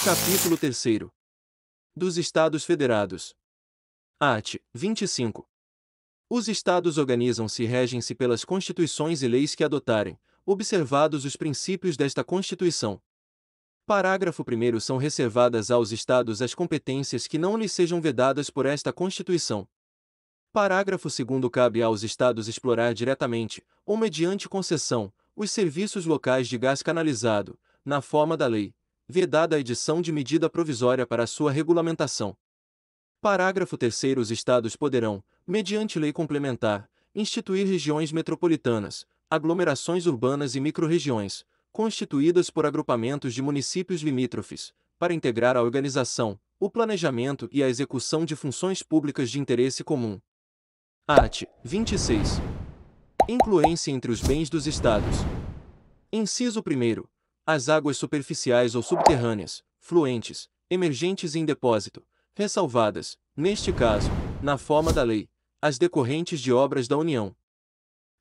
Capítulo 3. Dos Estados Federados. Art. 25. Os Estados organizam-se e regem-se pelas constituições e leis que adotarem, observados os princípios desta Constituição. Parágrafo 1. São reservadas aos Estados as competências que não lhes sejam vedadas por esta Constituição. Parágrafo 2. Cabe aos Estados explorar diretamente, ou mediante concessão, os serviços locais de gás canalizado, na forma da lei, vedada a edição de medida provisória para sua regulamentação. Parágrafo 3. Os Estados poderão, mediante lei complementar, instituir regiões metropolitanas, aglomerações urbanas e microrregiões, constituídas por agrupamentos de municípios limítrofes, para integrar a organização, o planejamento e a execução de funções públicas de interesse comum. Art. 26. Incluência entre os bens dos Estados. Inciso 1. As águas superficiais ou subterrâneas, fluentes, emergentes em depósito, ressalvadas, neste caso, na forma da lei, as decorrentes de obras da União.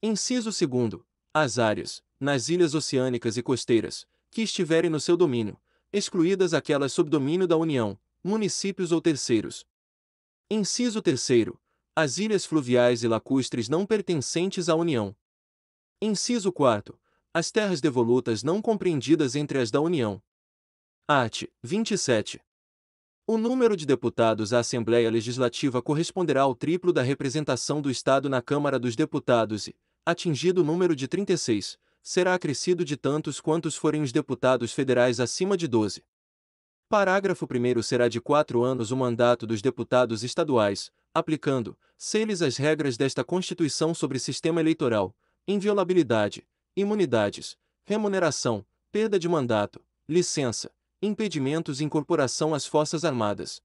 Inciso 2. As áreas, nas ilhas oceânicas e costeiras, que estiverem no seu domínio, excluídas aquelas sob domínio da União, municípios ou terceiros. Inciso 3. As ilhas fluviais e lacustres não pertencentes à União. Inciso 4. As terras devolutas não compreendidas entre as da União. Art. 27. O número de deputados à Assembleia Legislativa corresponderá ao triplo da representação do Estado na Câmara dos Deputados e, atingido o número de 36, será acrescido de tantos quantos forem os deputados federais acima de 12. Parágrafo 1. Será de 4 anos o mandato dos deputados estaduais, aplicando-se-lhes as regras desta Constituição sobre sistema eleitoral, inviolabilidade, imunidades, remuneração, perda de mandato, licença, impedimentos e incorporação às Forças Armadas.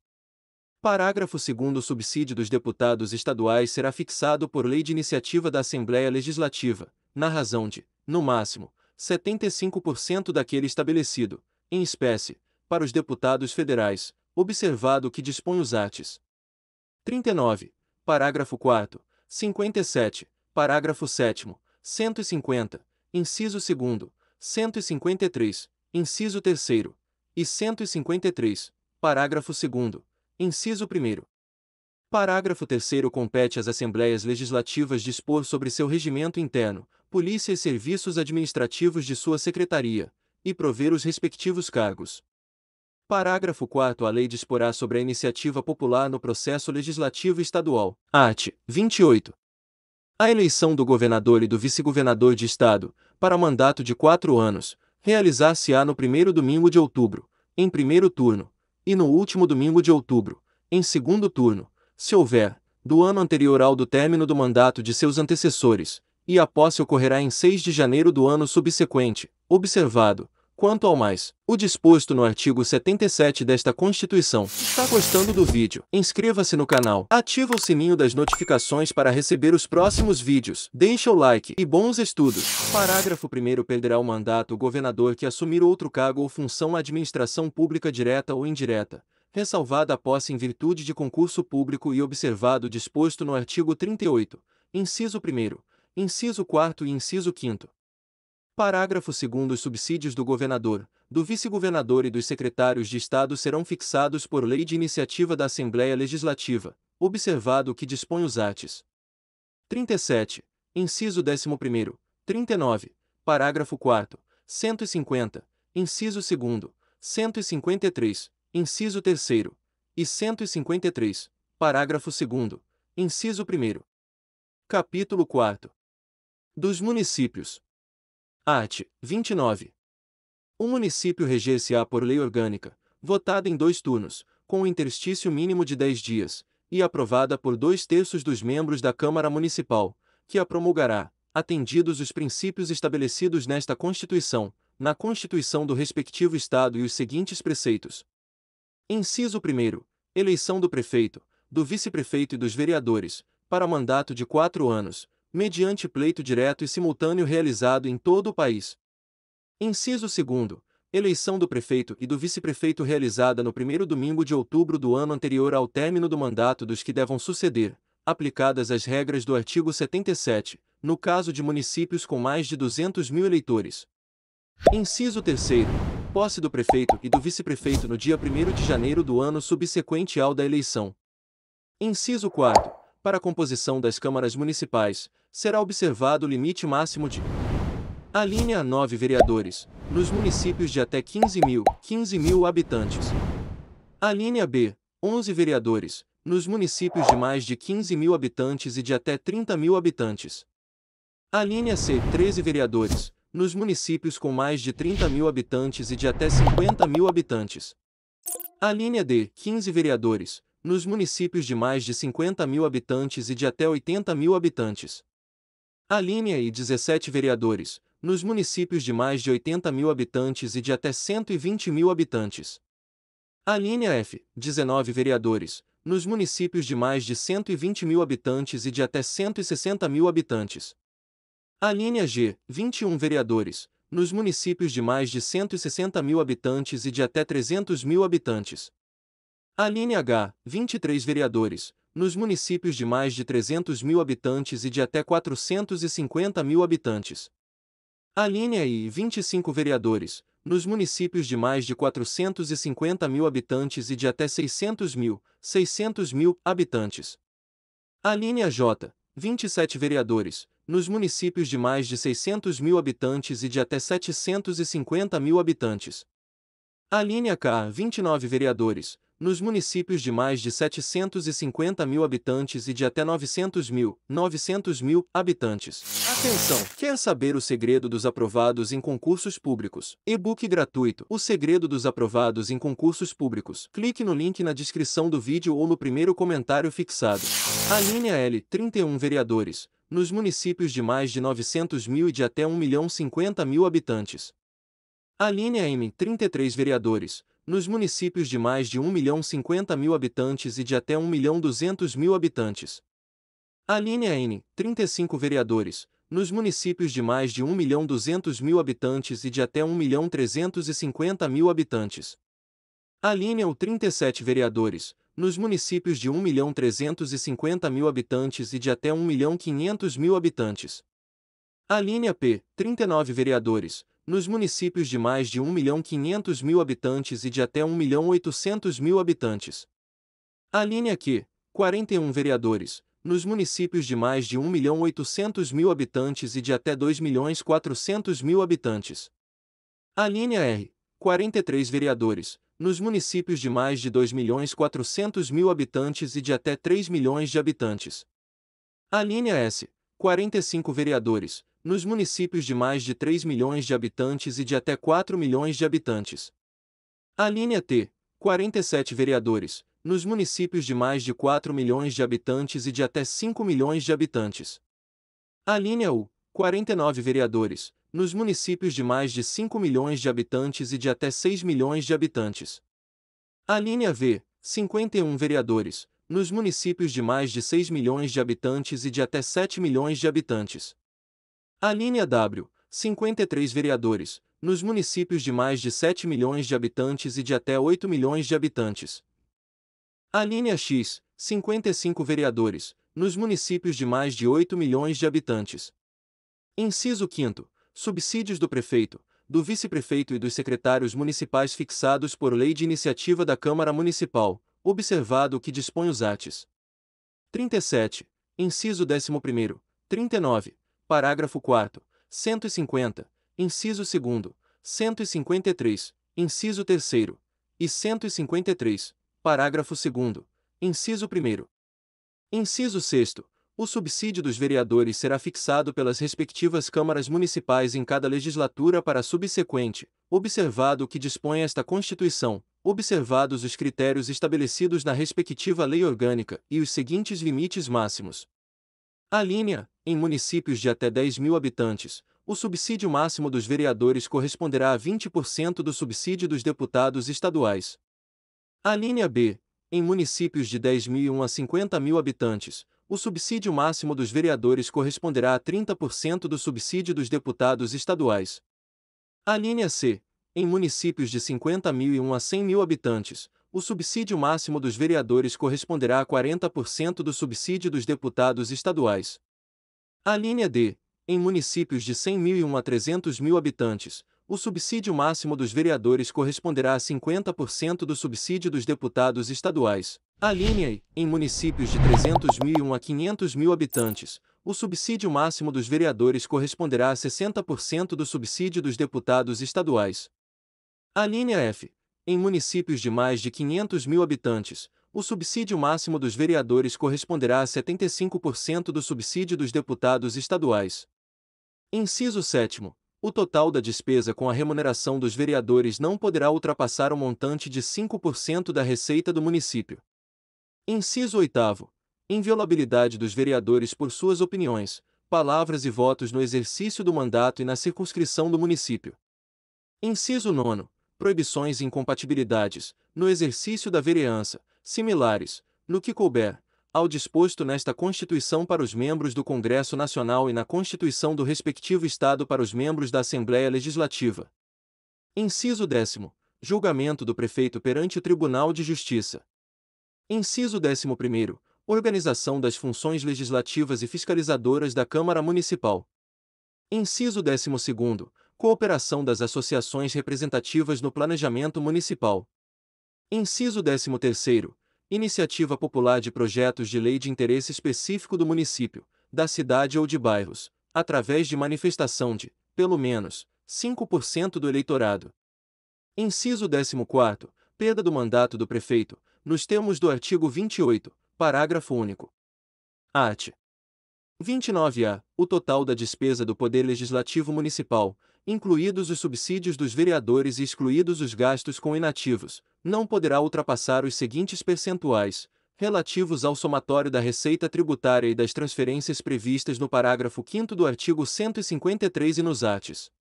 Parágrafo 2. O subsídio dos deputados estaduais será fixado por lei de iniciativa da Assembleia Legislativa, na razão de, no máximo, 75% daquele estabelecido, em espécie, para os deputados federais, observado o que dispõe os arts. 39. Parágrafo 4º, 57, parágrafo 7º, 150, inciso 2º, 153, inciso 3º, e 153, parágrafo 2º, inciso 1º. Parágrafo 3º. Compete às Assembleias Legislativas dispor sobre seu regimento interno, polícia e serviços administrativos de sua secretaria, e prover os respectivos cargos. Parágrafo 4º. A lei disporá sobre a iniciativa popular no processo legislativo estadual. Art. 28. A eleição do governador e do vice-governador de Estado, para mandato de 4 anos, realizar-se-á no primeiro domingo de outubro, em primeiro turno, e no último domingo de outubro, em segundo turno, se houver, do ano anterior ao do término do mandato de seus antecessores, e a posse ocorrerá em 6 de janeiro do ano subsequente, observado, quanto ao mais, o disposto no artigo 77 desta Constituição. Está gostando do vídeo? Inscreva-se no canal, ativa o sininho das notificações para receber os próximos vídeos, deixa o like e bons estudos. Parágrafo 1º. Perderá o mandato o governador que assumir outro cargo ou função na administração pública direta ou indireta, ressalvada a posse em virtude de concurso público e observado o disposto no artigo 38, inciso 1º, inciso 4º e inciso 5º. Parágrafo 2º. Os subsídios do governador, do vice-governador e dos secretários de Estado serão fixados por lei de iniciativa da Assembleia Legislativa, observado o que dispõe os arts. 37, inciso 11º, 39, parágrafo 4º, 150, inciso 2º, 153, inciso 3º, e 153, parágrafo 2º, inciso 1º. Capítulo 4. Dos municípios. Art. 29. O município reger-se-á por lei orgânica, votada em 2 turnos, com um interstício mínimo de 10 dias, e aprovada por 2/3 dos membros da Câmara Municipal, que a promulgará, atendidos os princípios estabelecidos nesta Constituição, na Constituição do respectivo Estado e os seguintes preceitos. Inciso 1º. Eleição do prefeito, do vice-prefeito e dos vereadores, para mandato de 4 anos, mediante pleito direto e simultâneo realizado em todo o país. Inciso 2º. Eleição do prefeito e do vice-prefeito realizada no primeiro domingo de outubro do ano anterior ao término do mandato dos que devam suceder, aplicadas as regras do artigo 77, no caso de municípios com mais de 200 mil eleitores. Inciso 3º. Posse do prefeito e do vice-prefeito no dia 1º de janeiro do ano subsequente ao da eleição. Inciso 4º. Para a composição das câmaras municipais, será observado o limite máximo de: alínea A, 9 vereadores, nos municípios de até 15 mil habitantes. Alínea B, 11 vereadores, nos municípios de mais de 15 mil habitantes e de até 30 mil habitantes. Alínea C, 13 vereadores, nos municípios com mais de 30 mil habitantes e de até 50 mil habitantes. Alínea D, 15 vereadores, nos municípios de mais de 50 mil habitantes e de até 80 mil habitantes. Alínea I, 17 vereadores, nos municípios de mais de 80 mil habitantes e de até 120 mil habitantes. Alínea F, 19 vereadores, nos municípios de mais de 120 mil habitantes e de até 160 mil habitantes. Alínea G, 21 vereadores, nos municípios de mais de 160 mil habitantes e de até 300 mil habitantes. Alínea H, 23 vereadores, nos municípios de mais de 300 mil habitantes e de até 450 mil habitantes. Alínea I, 25 vereadores, nos municípios de mais de 450 mil habitantes e de até 600 mil habitantes. Alínea J, 27 vereadores, nos municípios de mais de 600 mil habitantes e de até 750 mil habitantes. Alínea K, 29 vereadores, nos municípios de mais de 750 mil habitantes e de até 900 mil habitantes. Atenção! Quer saber o segredo dos aprovados em concursos públicos? E-book gratuito. O segredo dos aprovados em concursos públicos. Clique no link na descrição do vídeo ou no primeiro comentário fixado. Alínea L, 31 vereadores, nos municípios de mais de 900 mil e de até 1.050.000 habitantes. Alínea M, 33 vereadores, nos municípios de mais de 1.050.000 habitantes e de até 1.200.000 habitantes. Alínea N, 35 vereadores, nos municípios de mais de 1.200.000 habitantes e de até 1.350.000 habitantes. Alínea U, 37 vereadores, nos municípios de 1.350.000 habitantes e de até 1.500.000 habitantes. Alínea P, 39 vereadores, nos municípios de mais de 1.500.000 habitantes e de até 1.800.000 habitantes. Alínea Q, 41 vereadores, nos municípios de mais de 1.800.000 habitantes e de até 2.400.000 habitantes. Alínea R, 43 vereadores, nos municípios de mais de 2.400.000 habitantes e de até 3 milhões de habitantes. Alínea S, 45 vereadores, nos municípios de mais de 3 milhões de habitantes e de até 4 milhões de habitantes. Alínea T, 47 vereadores, nos municípios de mais de 4 milhões de habitantes e de até 5 milhões de habitantes. Alínea U, 49 vereadores, nos municípios de mais de 5 milhões de habitantes e de até 6 milhões de habitantes. Alínea V, 51 vereadores, nos municípios de mais de 6 milhões de habitantes e de até 7 milhões de habitantes. Alínea W, 53 vereadores, nos municípios de mais de 7 milhões de habitantes e de até 8 milhões de habitantes. Alínea X, 55 vereadores, nos municípios de mais de 8 milhões de habitantes. Inciso 5º. Subsídios do prefeito, do vice-prefeito e dos secretários municipais fixados por lei de iniciativa da Câmara Municipal, observado o que dispõe os arts. 37. Inciso 11º. 39. Parágrafo 4º, 150, inciso 2º, 153, inciso 3º, e 153, parágrafo 2º, inciso 1º. Inciso 6º. O subsídio dos vereadores será fixado pelas respectivas câmaras municipais em cada legislatura para a subsequente, observado o que dispõe esta Constituição, observados os critérios estabelecidos na respectiva lei orgânica e os seguintes limites máximos. Alínea: em municípios de até 10 mil habitantes, o subsídio máximo dos vereadores corresponderá a 20% do subsídio dos deputados estaduais. Alínea B: em municípios de 10.001 a 50 mil habitantes, o subsídio máximo dos vereadores corresponderá a 30% do subsídio dos deputados estaduais. Alínea C: em municípios de 50.001 a 100 mil habitantes, o subsídio máximo dos vereadores corresponderá a 40% do subsídio dos deputados estaduais. Alínea D: em municípios de 100.001 a 300.000 habitantes, o subsídio máximo dos vereadores corresponderá a 50% do subsídio dos deputados estaduais. Alínea I, em municípios de 300.001 a 500.000 habitantes, o subsídio máximo dos vereadores corresponderá a 60% do subsídio dos deputados estaduais. Alínea F, em municípios de mais de 500.000 habitantes, o subsídio máximo dos vereadores corresponderá a 75% do subsídio dos deputados estaduais. Inciso 7º. O total da despesa com a remuneração dos vereadores não poderá ultrapassar o montante de 5% da receita do município. Inciso 8º. Inviolabilidade dos vereadores por suas opiniões, palavras e votos no exercício do mandato e na circunscrição do município. Inciso 9º. Proibições e incompatibilidades, no exercício da vereança, similares, no que couber, ao disposto nesta Constituição para os membros do Congresso Nacional e na Constituição do respectivo Estado para os membros da Assembleia Legislativa. Inciso 10º. Julgamento do prefeito perante o Tribunal de Justiça. Inciso 11º. Organização das funções legislativas e fiscalizadoras da Câmara Municipal. Inciso 12º. Cooperação das associações representativas no planejamento municipal. Inciso 13º. Iniciativa popular de projetos de lei de interesse específico do município, da cidade ou de bairros, através de manifestação de, pelo menos, 5% do eleitorado. Inciso 14º. Perda do mandato do prefeito, nos termos do artigo 28, parágrafo único. Art. 29-A. O total da despesa do Poder Legislativo Municipal, incluídos os subsídios dos vereadores e excluídos os gastos com inativos, não poderá ultrapassar os seguintes percentuais, relativos ao somatório da receita tributária e das transferências previstas no parágrafo 5º do artigo 153 e nos arts.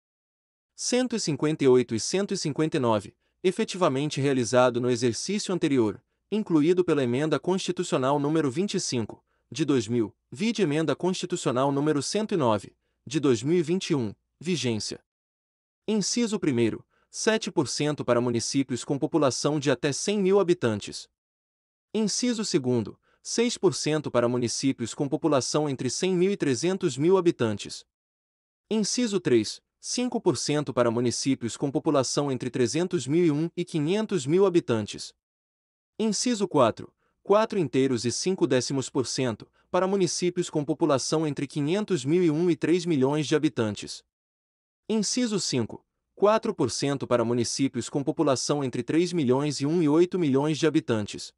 158 e 159, efetivamente realizado no exercício anterior, incluído pela Emenda Constitucional nº 25, de 2000, vide Emenda Constitucional nº 109, de 2021, vigência. Inciso 1º, 7% para municípios com população de até 100.000 habitantes. Inciso 2º, 6% para municípios com população entre 100.000 e 300.000 habitantes. Inciso 3, 5% para municípios com população entre 300.001 e 500.000 habitantes. Inciso 4, 4,5% para municípios com população entre 500.001 e 3 milhões de habitantes. Inciso 5, 4% para municípios com população entre 3 milhões e 1,8 milhões de habitantes.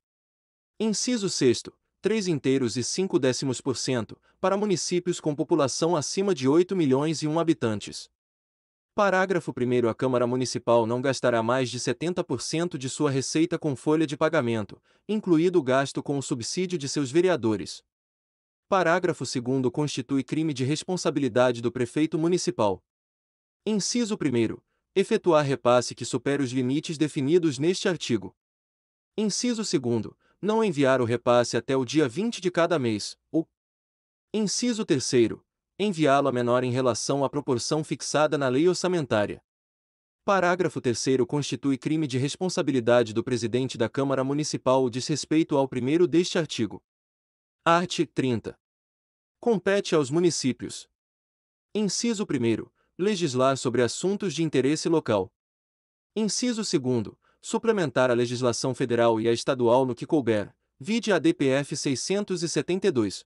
Inciso 6, 3,5% para municípios com população acima de 8 milhões e 1 habitantes. Parágrafo 1º. A Câmara Municipal não gastará mais de 70% de sua receita com folha de pagamento, incluído o gasto com o subsídio de seus vereadores. Parágrafo 2º. Constitui crime de responsabilidade do prefeito municipal. Inciso 1º. Efetuar repasse que supere os limites definidos neste artigo. Inciso 2º. Não enviar o repasse até o dia 20 de cada mês, ou. Inciso 3º. Enviá-lo a menor em relação à proporção fixada na lei orçamentária. Parágrafo 3º. Constitui crime de responsabilidade do presidente da Câmara Municipal o desrespeito ao 1º deste artigo. Art. 30. Compete aos municípios. Inciso 1º. Legislar sobre assuntos de interesse local. Inciso 2º. Suplementar a legislação federal e a estadual no que couber, vide a DPF 672.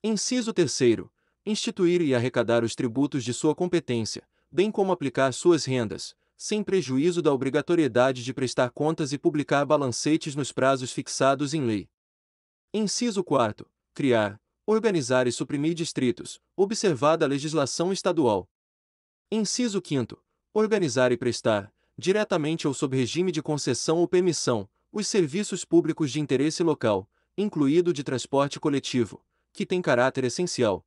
Inciso 3º. Instituir e arrecadar os tributos de sua competência, bem como aplicar suas rendas, sem prejuízo da obrigatoriedade de prestar contas e publicar balancetes nos prazos fixados em lei. Inciso 4º. Criar, organizar e suprimir distritos, observada a legislação estadual. Inciso 5º. Organizar e prestar, diretamente ou sob regime de concessão ou permissão, os serviços públicos de interesse local, incluído o de transporte coletivo, que tem caráter essencial.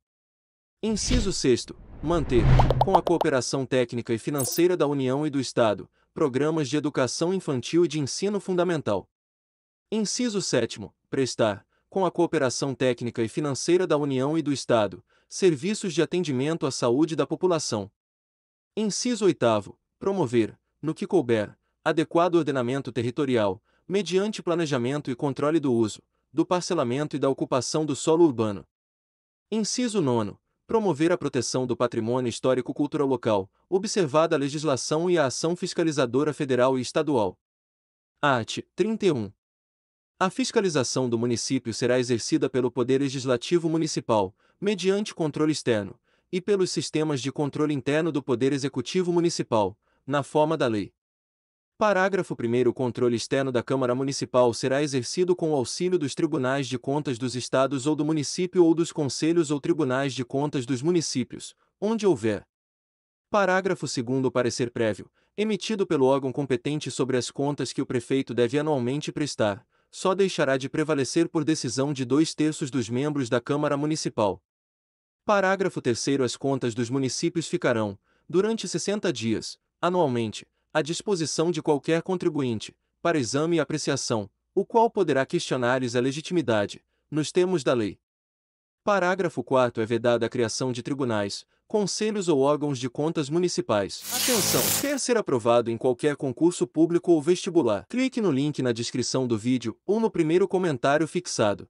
Inciso 6º. Manter, com a cooperação técnica e financeira da União e do Estado, programas de educação infantil e de ensino fundamental. Inciso 7º. Prestar, com a cooperação técnica e financeira da União e do Estado, serviços de atendimento à saúde da população. Inciso 8º. Promover, no que couber, adequado ordenamento territorial, mediante planejamento e controle do uso, do parcelamento e da ocupação do solo urbano. Inciso 9º. promover a proteção do patrimônio histórico-cultural local, observada a legislação e a ação fiscalizadora federal e estadual. Art. 31. A fiscalização do município será exercida pelo Poder Legislativo Municipal, mediante controle externo, e pelos sistemas de controle interno do Poder Executivo Municipal, na forma da lei. Parágrafo 1º. O controle externo da Câmara Municipal será exercido com o auxílio dos Tribunais de Contas dos Estados ou do município ou dos Conselhos ou Tribunais de Contas dos municípios, onde houver. Parágrafo 2º. O parecer prévio, emitido pelo órgão competente sobre as contas que o prefeito deve anualmente prestar, só deixará de prevalecer por decisão de 2/3 dos membros da Câmara Municipal. Parágrafo 3º. As contas dos municípios ficarão, durante 60 dias, anualmente, à disposição de qualquer contribuinte, para exame e apreciação, o qual poderá questionar-lhes a legitimidade, nos termos da lei. Parágrafo 4º. É vedada a criação de tribunais, conselhos ou órgãos de contas municipais. Atenção! Quer ser aprovado em qualquer concurso público ou vestibular? Clique no link na descrição do vídeo ou no primeiro comentário fixado.